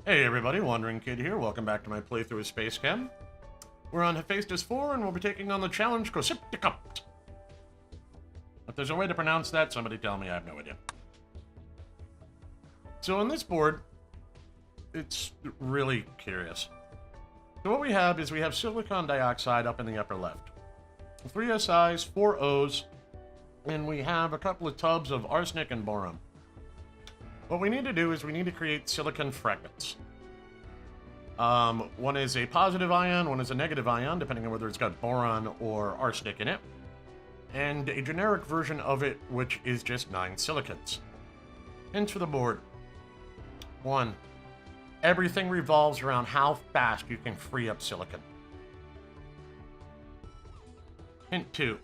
Hey everybody, Wandering Kid here. Welcome back to my playthrough of SpaceChem. We're on Hephaestus 4 and we'll be taking on the challenge KOHCTPYKTOP. If there's a way to pronounce that, somebody tell me. I have no idea. So on this board, it's really curious. So what we have is we have silicon dioxide up in the upper left. 3 SIs, 4 Os, and we have a couple of tubs of arsenic and boron. What we need to do is we need to create silicon fragments. One is a positive ion, one is a negative ion, depending on whether it's got boron or arsenic in it. And a generic version of it, which is just 9 silicons. Hints for the board. 1. Everything revolves around how fast you can free up silicon. Hint 2.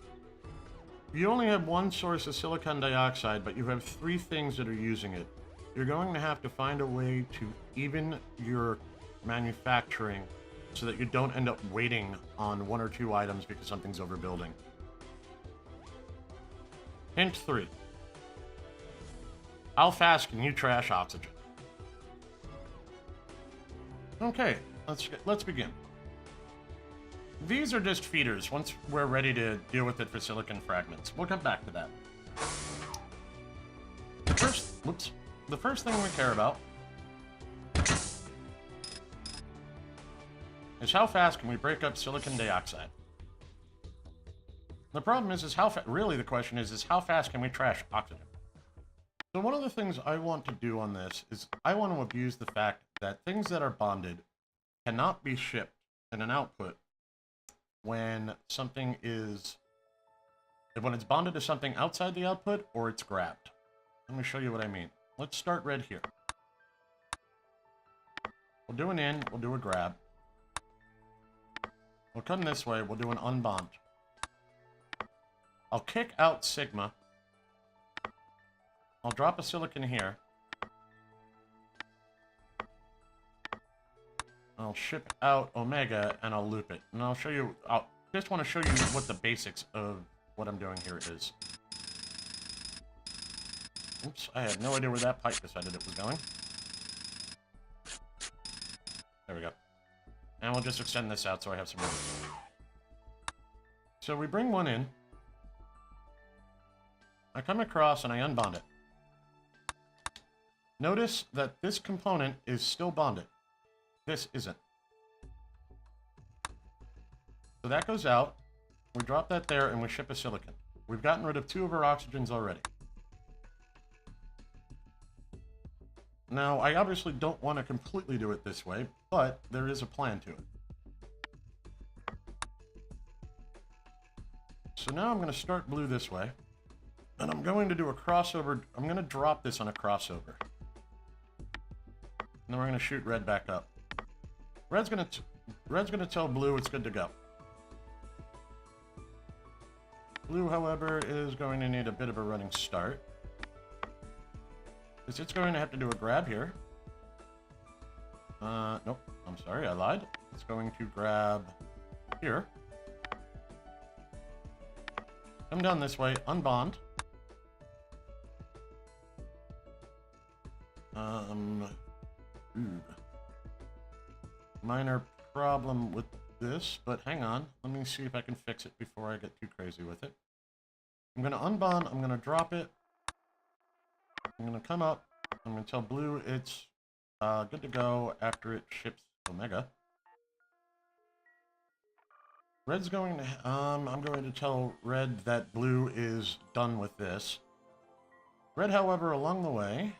You only have one source of silicon dioxide, but you have 3 things that are using it. You're going to have to find a way to even your manufacturing so that you don't end up waiting on 1 or 2 items because something's overbuilding. Hint 3. How fast can you trash oxygen? Okay, let's begin. These are just feeders once we're ready to deal with it for silicon fragments. We'll come back to that. The first thing we care about is how fast can we break up silicon dioxide. The problem is how really the question is how fast can we trash oxygen? So one of the things I want to do on this is I want to abuse the fact that things that are bonded cannot be shipped in an output when something is, when it's bonded to something outside the output or it's grabbed. Let me show you what I mean. Let's start red here. We'll do an in, we'll do a grab. We'll come this way, we'll do an unbond. I'll kick out sigma. I'll drop a silicon here. I'll ship out omega and I'll loop it. And I'll show you, I just want to show you what the basics of what I'm doing here is. Oops, I had no idea where that pipe decided it was going. There we go. And we'll just extend this out so I have some room. So we bring one in. I come across and I unbond it. Notice that this component is still bonded. This isn't. So that goes out. We drop that there and we ship a silicon. We've gotten rid of 2 of our oxygens already. Now, I obviously don't want to completely do it this way, but there is a plan to it. So now I'm going to start blue this way, and I'm going to do a crossover. I'm going to drop this on a crossover. And then we're going to shoot red back up. Red's going to tell blue it's good to go. Blue, however, is going to need a bit of a running start. It's going to have to do a grab here. Nope, I'm sorry, I lied. It's going to grab here. Come down this way, unbond. Minor problem with this, but hang on. Let me see if I can fix it before I get too crazy with it. I'm going to unbond, I'm going to drop it. I'm going to come up, I'm going to tell blue it's good to go after it ships omega. Red's going to, I'm going to tell red that blue is done with this. Red, however, along the way,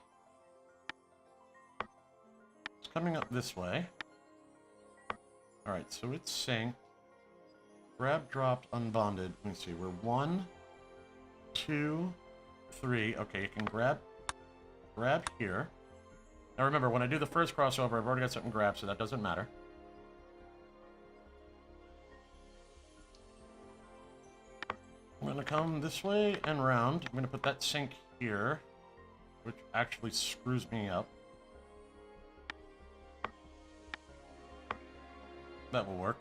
is coming up this way. Alright, so it's synced. Grab, dropped, unbonded. Let me see, we're 1, 2, 3. Okay, you can grab here. Now remember, when I do the first crossover, I've already got something grabbed, so that doesn't matter. I'm going to come this way and round. I'm going to put that sink here, which actually screws me up. That will work.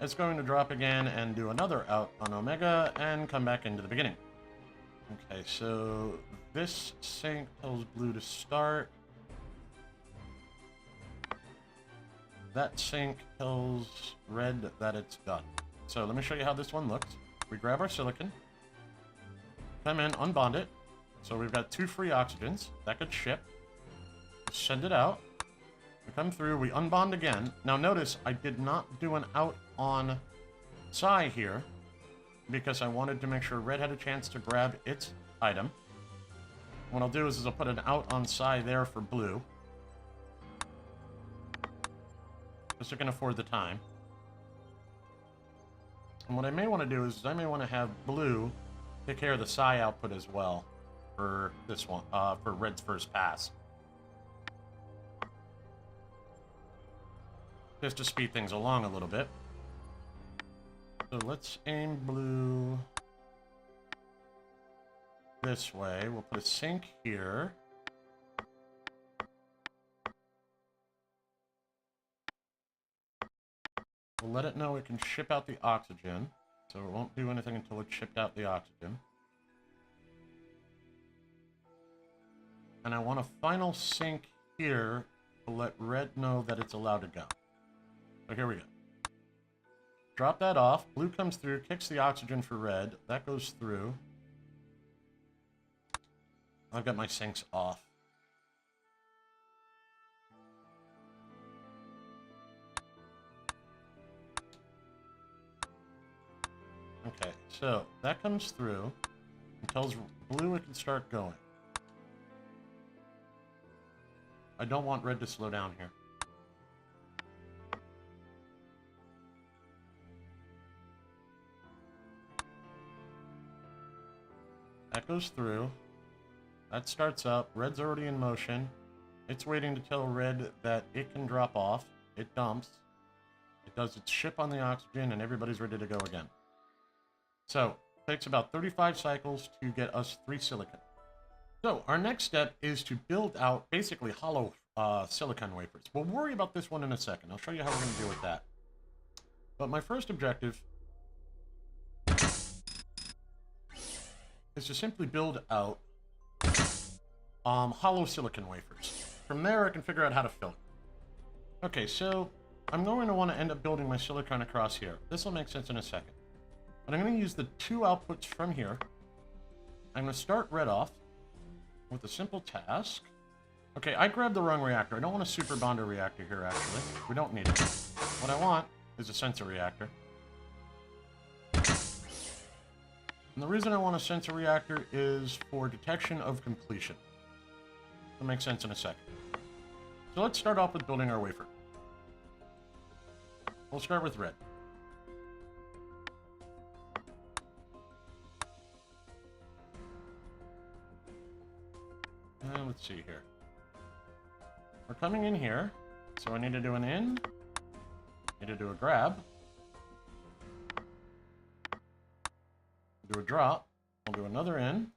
It's going to drop again and do another out on omega and come back into the beginning. Okay, so this sync tells blue to start. that sink tells red that it's done. So let me show you how this one looks. We grab our silicon, come in, unbond it. So we've got 2 free oxygens. That could ship. Send it out. We come through, we unbond again. Now notice, I did not do an out on Psi here, because I wanted to make sure red had a chance to grab its item. What I'll do is I'll put an out on Psi there for blue. Just so I can afford the time. And what I may want to do is I may want to have blue take care of the Psi output as well for this one, for red's first pass. Just to speed things along a little bit. So let's aim blue this way. We'll put a sink here. We'll let it know it can ship out the oxygen. So it won't do anything until it's shipped out the oxygen. And I want a final sink here to let red know that it's allowed to go. So here we go. Drop that off. Blue comes through, kicks the oxygen for red. That goes through. I've got my sinks off. Okay, so that comes through and tells blue it can start going. I don't want red to slow down here. That goes through. That starts up. Red's already in motion. It's waiting to tell red that it can drop off. It dumps. It does its ship on the oxygen, and everybody's ready to go again. So, it takes about 35 cycles to get us 3 silicon. So, our next step is to build out basically hollow silicon wafers. We'll worry about this one in a second. I'll show you how we're going to deal with that. But my first objective is to simply build out hollow silicon wafers. From there, I can figure out how to fill it. Okay, so I'm going to want to end up building my silicon across here. This will make sense in a second. But I'm going to use the 2 outputs from here. I'm going to start red off with a simple task. Okay, I grabbed the wrong reactor. I don't want a super bonder reactor here, actually. We don't need it. What I want is a sensor reactor. And the reason I want a sensor reactor is for detection of completion. That'll make sense in a second. So let's start off with building our wafer. We'll start with red. And let's see here. We're coming in here, so I need to do an in. Need to do a grab. Do a drop. I'll do another in.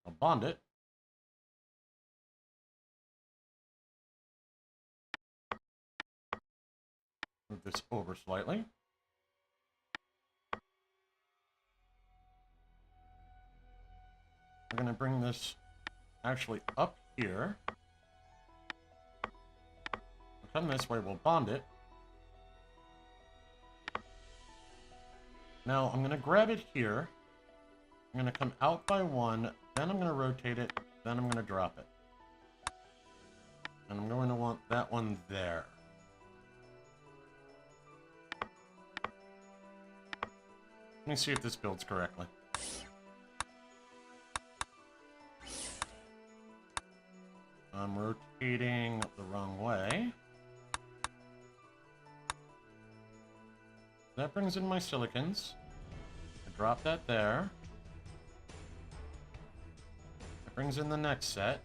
I'll bond it. Move this over slightly. We're going to bring this actually up here. We'll come this way, we'll bond it. Now, I'm going to grab it here. I'm going to come out by 1, then I'm going to rotate it, then I'm going to drop it. And I'm going to want that one there. Let me see if this builds correctly. I'm rotating the wrong way. That brings in my silicons. I drop that there. That brings in the next set.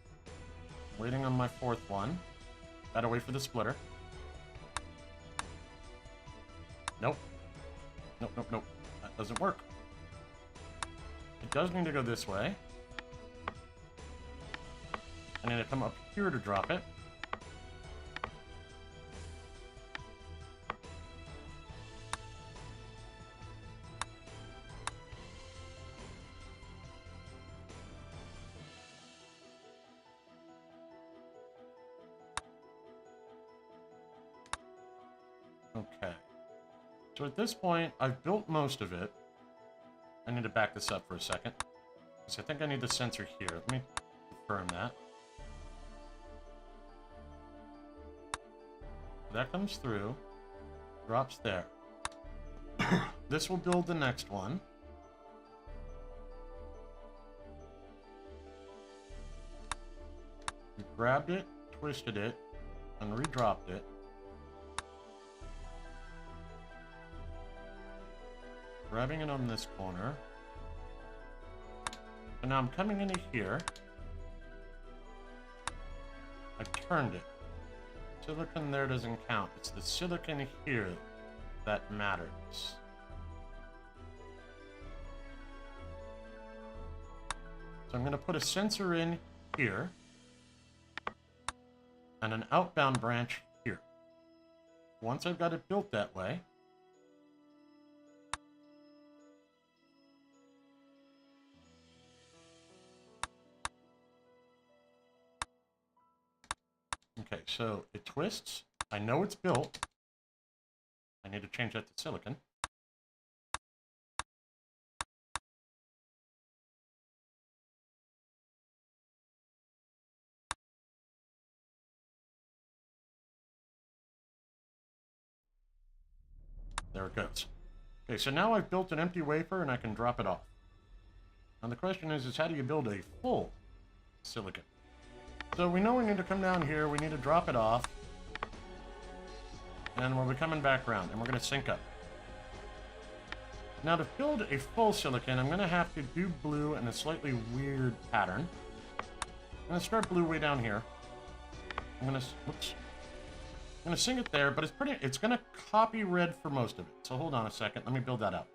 Waiting on my 4th one. Gotta wait for the splitter. Nope. Nope, nope, nope. That doesn't work. It does need to go this way. I need to come up here to drop it. Okay. So at this point, I've built most of it. I need to back this up for a second, because I think I need the sensor here. Let me confirm that. That comes through, drops there. This will build the next one. We grabbed it, twisted it, and redropped it. Grabbing it on this corner. So now I'm coming into here. I turned it. Silicon there doesn't count. It's the silicon here that matters. So I'm going to put a sensor in here and an outbound branch here. Once I've got it built that way, okay, so it twists. I know it's built. I need to change that to silicon. There it goes. Okay, so now I've built an empty wafer and I can drop it off. Now the question is how do you build a full silicon? So we know we need to come down here, we need to drop it off, and we'll be coming back around, and we're going to sync up. Now to build a full silicon, I'm going to have to do blue in a slightly weird pattern. I'm going to start blue way down here. I'm going to sync it there, but it's going to copy red for most of it. So hold on a second, let me build that out.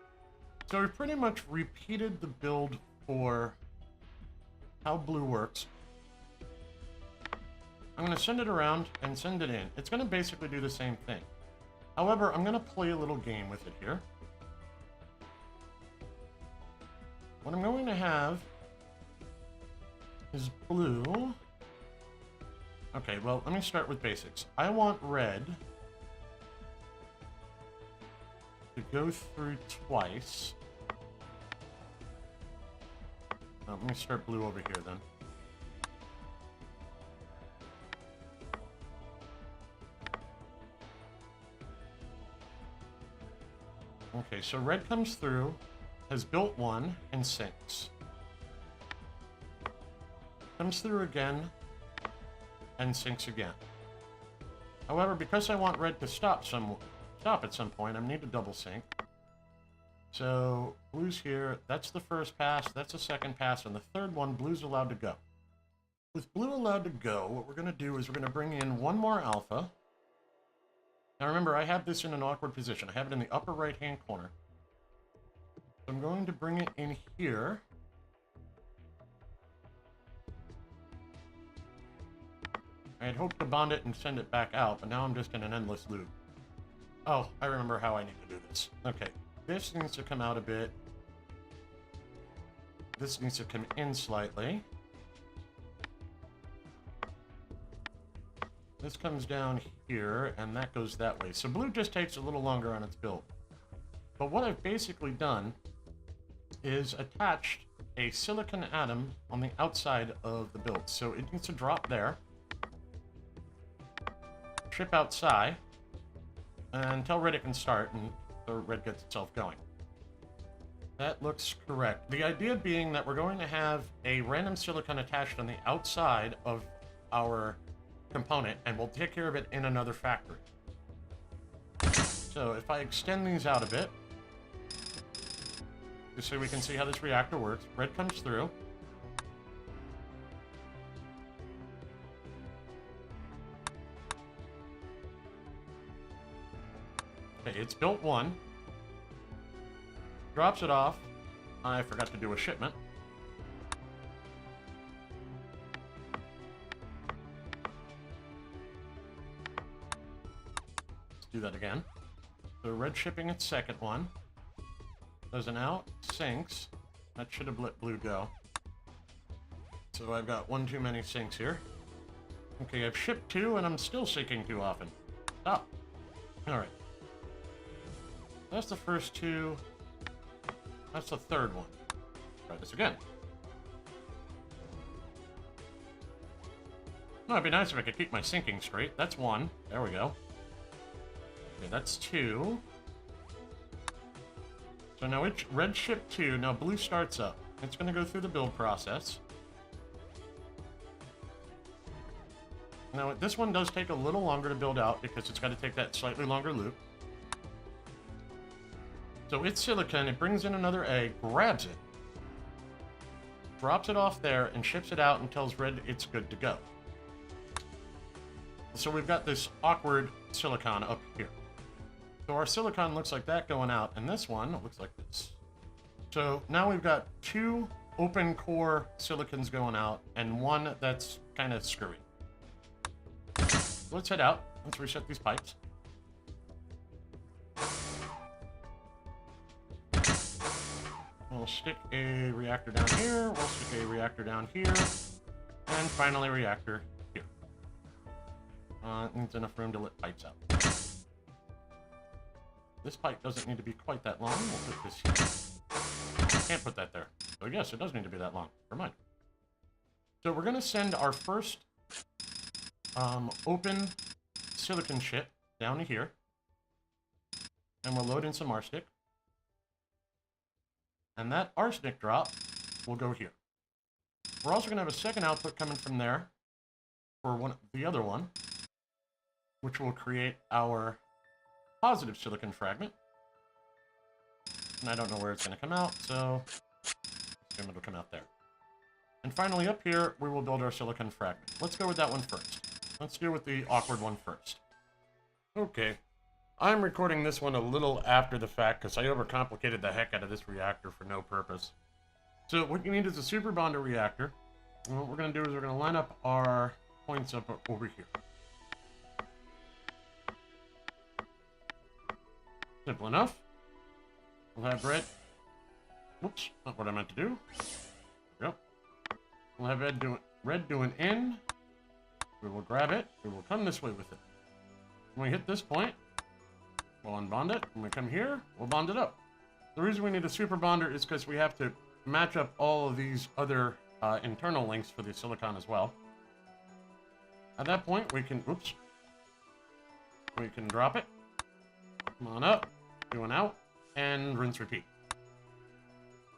So we pretty much repeated the build for how blue works. I'm going to send it around and send it in. It's going to basically do the same thing. However, I'm going to play a little game with it here. What I'm going to have is blue. Okay, well, let me start with basics. I want red to go through twice. Let me start blue over here then. Okay, so red comes through, has built one, and sinks. Comes through again, and sinks again. However, because I want red to stop at some point, I need to double sync. So, blue's here, that's the first pass, that's the second pass, and the third one, blue's allowed to go. With blue allowed to go, what we're going to do is we're going to bring in one more alpha. Now remember, I have this in an awkward position. I have it in the upper right-hand corner. So I'm going to bring it in here. I had hoped to bond it and send it back out, but now I'm just in an endless loop. Oh, I remember how I need to do this. Okay, this needs to come out a bit. This needs to come in slightly. This comes down here, and that goes that way. So blue just takes a little longer on its build. But what I've basically done is attached a silicon atom on the outside of the build. So it needs to drop there, ship outside, and tell red it can start, and the red gets itself going. That looks correct. The idea being that we're going to have a random silicon attached on the outside of our component, and we'll take care of it in another factory. So if I extend these out a bit, just so we can see how this reactor works, red comes through. Okay, it's built one. Drops it off. I forgot to do a shipment. Do that again. So red shipping its second one. Does an out, sinks. That should have let blue go. So I've got one too many sinks here. Okay, I've shipped two and I'm still sinking too often. Stop. Alright. That's the first two. That's the third one. Try this again. No, it'd be nice if I could keep my syncing straight. That's one. There we go. Okay, that's two. So now it's red ship 2. Now blue starts up. It's going to go through the build process. Now this one does take a little longer to build out because it's got to take that slightly longer loop. So it's silicon. It brings in another egg, grabs it, drops it off there, and ships it out and tells red it's good to go. So we've got this awkward silicon up here. So our silicon looks like that going out, and this one looks like this. So now we've got 2 open core silicons going out, and one that's kind of screwy. Let's head out. Let's reset these pipes. We'll stick a reactor down here. We'll stick a reactor down here. And finally, a reactor here. Needs enough room to let pipes out. This pipe doesn't need to be quite that long. We'll put this here. Can't put that there. So yes, it does need to be that long. Never mind. So we're going to send our first open silicon chip down to here. And we'll load in some arsenic. And that arsenic drop will go here. We're also going to have a second output coming from there for the other one, which will create our positive silicon fragment. And I don't know where it's going to come out, so it'll come out there. And finally up here, we will build our silicon fragment. Let's go with that one first. Let's deal with the awkward one first. Okay. I'm recording this one a little after the fact because I overcomplicated the heck out of this reactor for no purpose. So what you need is a super bonder reactor. And what we're going to do is we're going to line up our points up over here. Simple enough. We'll have red. Whoops, not what I meant to do. There we go. We'll have red doing in. We will grab it. We will come this way with it. When we hit this point, we'll unbond it. When we come here, we'll bond it up. The reason we need a super bonder is because we have to match up all of these other internal links for the silicon as well. At that point, we can, oops, we can drop it. Come on up, going out, and rinse repeat.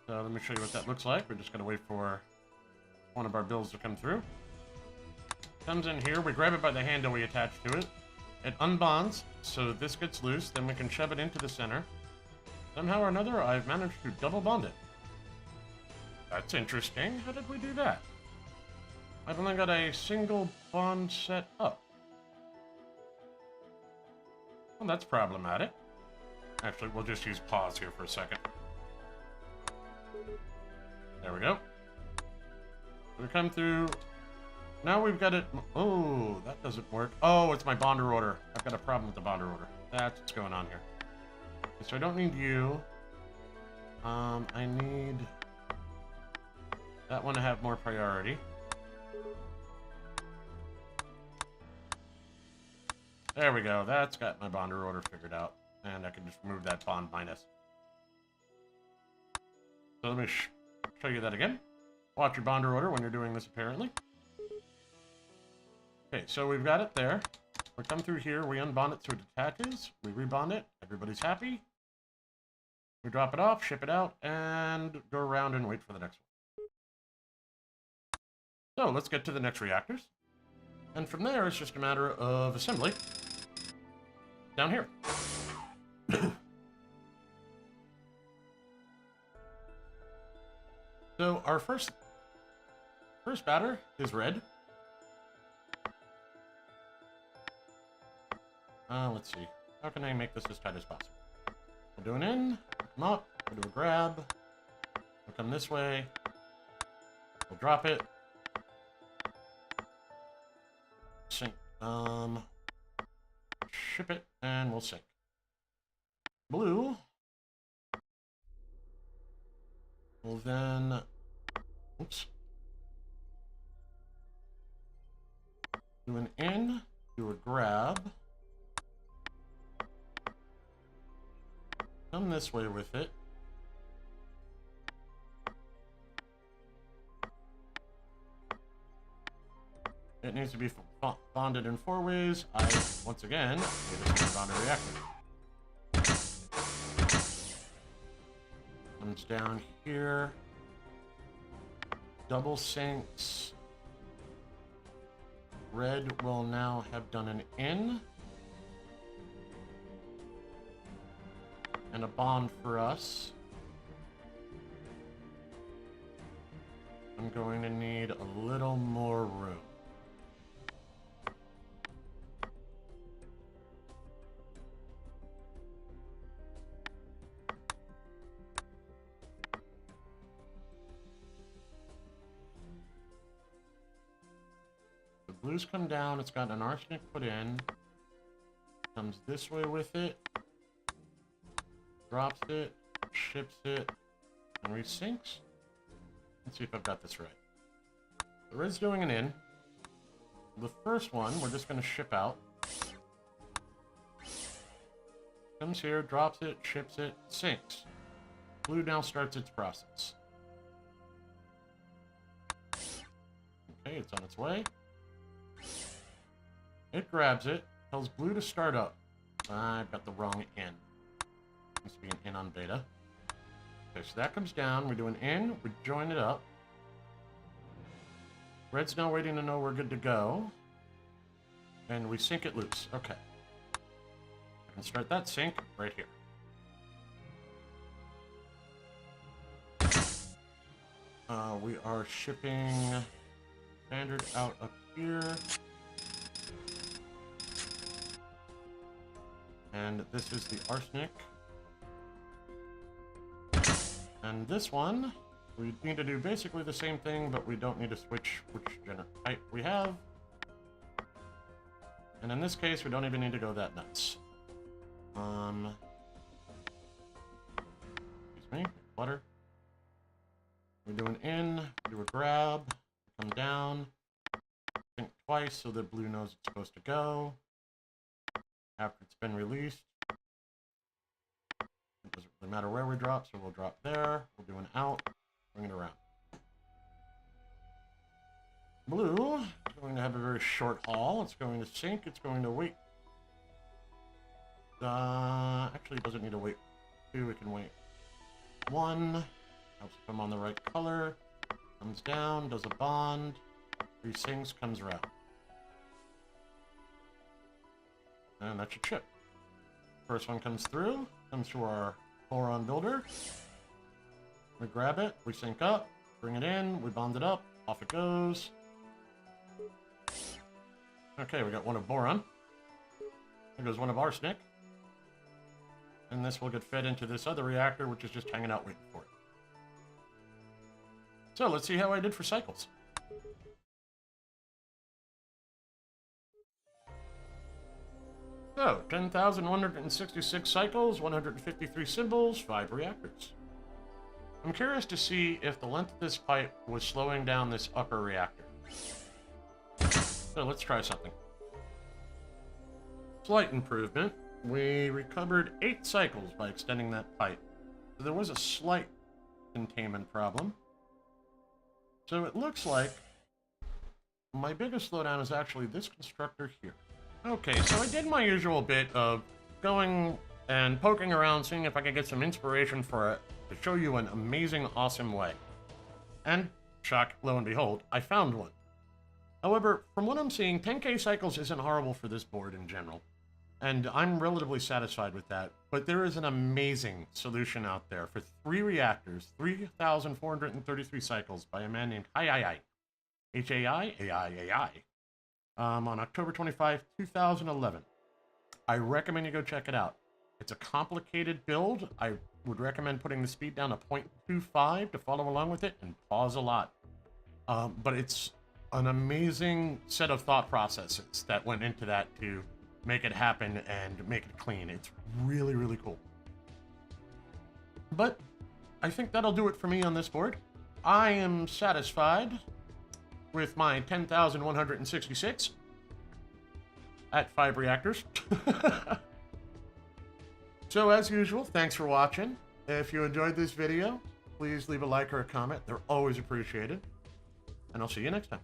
So let me show you what that looks like. We're just going to wait for one of our builds to come through. Comes in here, we grab it by the handle we attach to it. It unbonds, so this gets loose, then we can shove it into the center. Somehow or another, I've managed to double bond it. That's interesting. How did we do that? I've only got a single bond set up. Well, that's problematic. Actually, we'll just use pause here for a second. There we go. We come through. Now we've got it. Oh, that doesn't work. Oh, it's my bonder order. I've got a problem with the bonder order. That's what's going on here. Okay, so I don't need you. I need that one to have more priority. There we go. That's got my bonder order figured out. And I can just remove that bond minus. So let me show you that again. Watch your bonder order when you're doing this, apparently. Okay, so we've got it there. We come through here, we unbond it so it detaches. We rebond it. Everybody's happy. We drop it off, ship it out, and go around and wait for the next one. So let's get to the next reactors. And from there, it's just a matter of assembly. Down here. So our first batter is red. Let's see. How can I make this as tight as possible? We'll do an in, come up, we'll do a grab, we'll come this way, we'll drop it, sync, ship it, and we'll sync. Blue will then, oops, do an in, do a grab, come this way with it. It needs to be bonded in 4 ways. Once again, need a bonded reactor. Comes down here. Double sinks. Red will now have done an in. And a bond for us. I'm going to need a little more room. Blues come down, it's got an arsenic put in, comes this way with it, drops it, ships it, and resinks. Let's see if I've got this right. The red's doing an in. The first one, we're just going to ship out. Comes here, drops it, ships it, sinks. Blue now starts its process. Okay, it's on its way. It grabs it, tells blue to start up. I've got the wrong in. Needs to be an in on beta. Okay, so that comes down. We do an in, we join it up. Red's now waiting to know we're good to go. And we sync it loose. Okay. I can start that sync right here. We are shipping standard out up here. And this is the arsenic. And this one, we need to do basically the same thing, but we don't need to switch which type we have. And in this case, we don't even need to go that nuts. Excuse me, water. We do an in, do a grab, come down, think twice so that blue knows it's supposed to go. After it's been released, it doesn't really matter where we drop, so we'll drop there. We'll do an out, bring it around. Blue is going to have a very short haul. It's going to sink. It's going to wait. Actually, it doesn't need to wait 2. It can wait 1. Helps if I'm on the right color. Comes down, does a bond, resinks, comes around. And that's your chip. First one comes through our boron builder. We grab it, we sync up, bring it in, we bond it up, off it goes. Okay, we got one of boron. There goes one of arsenic. And this will get fed into this other reactor, which is just hanging out waiting for it. So let's see how I did for cycles. So, 10,166 cycles, 153 symbols, 5 reactors. I'm curious to see if the length of this pipe was slowing down this upper reactor. So let's try something. Slight improvement. We recovered 8 cycles by extending that pipe. So there was a slight containment problem. So it looks like my biggest slowdown is actually this constructor here. Okay, so I did my usual bit of going and poking around, seeing if I could get some inspiration for it to show you an amazing, awesome way. And, shock, lo and behold, I found one. However, from what I'm seeing, 10K cycles isn't horrible for this board in general. And I'm relatively satisfied with that. But there is an amazing solution out there for 3 reactors, 3,433 cycles by a man named Hai. H-A-I-A-I-A-I. On October 25, 2011. I recommend you go check it out. It's a complicated build. I would recommend putting the speed down to 0.25 to follow along with it and pause a lot. But it's an amazing set of thought processes that went into that to make it happen and make it clean. It's really, really cool. But I think that'll do it for me on this board. I am satisfied with my 10,166 at 5 reactors. So as usual, thanks for watching. If you enjoyed this video, please leave a like or a comment. They're always appreciated. And I'll see you next time.